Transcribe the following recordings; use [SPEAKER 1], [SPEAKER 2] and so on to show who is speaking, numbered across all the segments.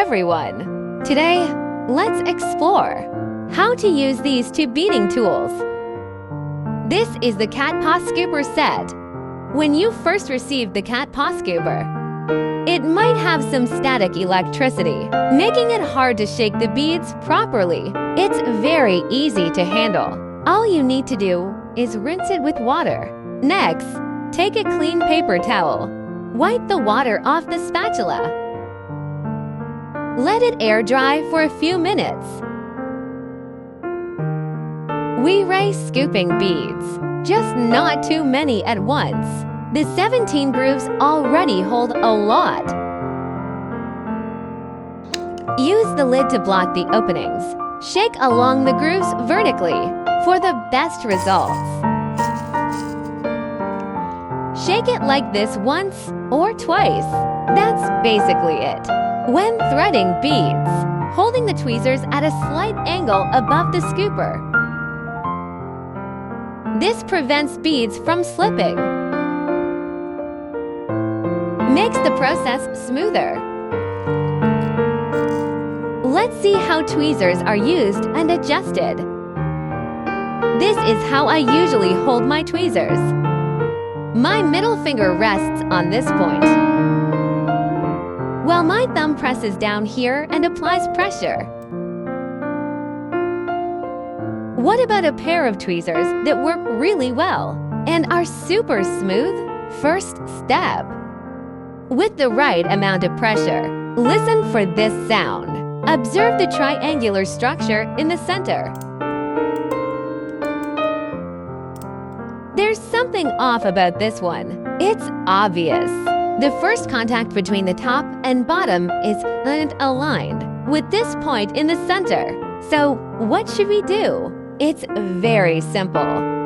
[SPEAKER 1] everyone! Today, let's explore how to use these two beading tools. This is the cat paw scooper set. When you first received the cat paw scooper, it might have some static electricity, making it hard to shake the beads properly. It's very easy to handle. All you need to do is rinse it with water. Next, take a clean paper towel. Wipe the water off the spatula. Let it air dry for a few minutes. We raise scooping beads, just not too many at once. The 17 grooves already hold a lot. Use the lid to block the openings. Shake along the grooves vertically for the best results. Shake it like this once or twice. That's basically it. When threading beads, holding the tweezers at a slight angle above the scooper. This prevents beads from slipping. Makes the process smoother. Let's see how tweezers are used and adjusted. This is how I usually hold my tweezers. My middle finger rests on this point, while my thumb presses down here and applies pressure. What about a pair of tweezers that work really well and are super smooth? First step. With the right amount of pressure, listen for this sound. Observe the triangular structure in the center. There's something off about this one. It's obvious. The first contact between the top and bottom isn't aligned with this point in the center. So what should we do? It's very simple.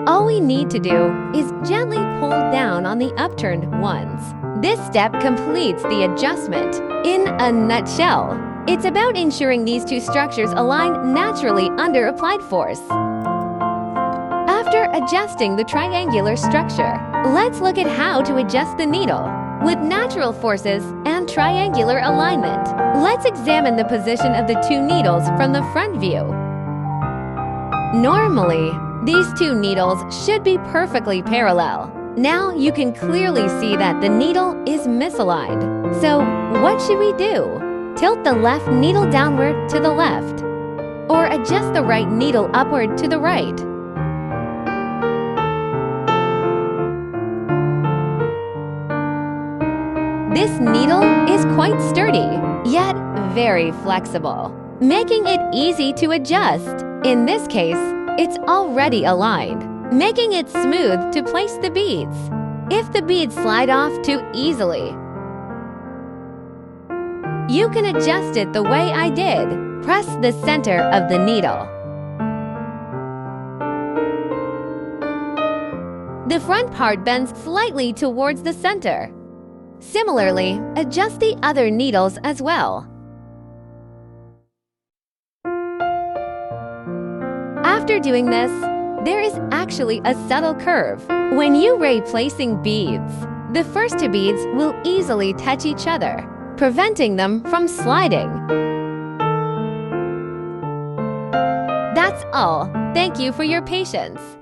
[SPEAKER 1] All we need to do is gently pull down on the upturned ones. This step completes the adjustment. In a nutshell, it's about ensuring these two structures align naturally under applied force. After adjusting the triangular structure, let's look at how to adjust the needle with natural forces and triangular alignment. Let's examine the position of the two needles from the front view. Normally, these two needles should be perfectly parallel. Now you can clearly see that the needle is misaligned. So what should we do? Tilt the left needle downward to the left, or adjust the right needle upward to the right. This needle is quite sturdy, yet very flexible, making it easy to adjust. In this case, it's already aligned, making it smooth to place the beads. If the beads slide off too easily, you can adjust it the way I did. Press the center of the needle. The front part bends slightly towards the center. Similarly, adjust the other needles as well. After doing this, there is actually a subtle curve. When you ray placing beads, the first two beads will easily touch each other, preventing them from sliding. That's all. Thank you for your patience.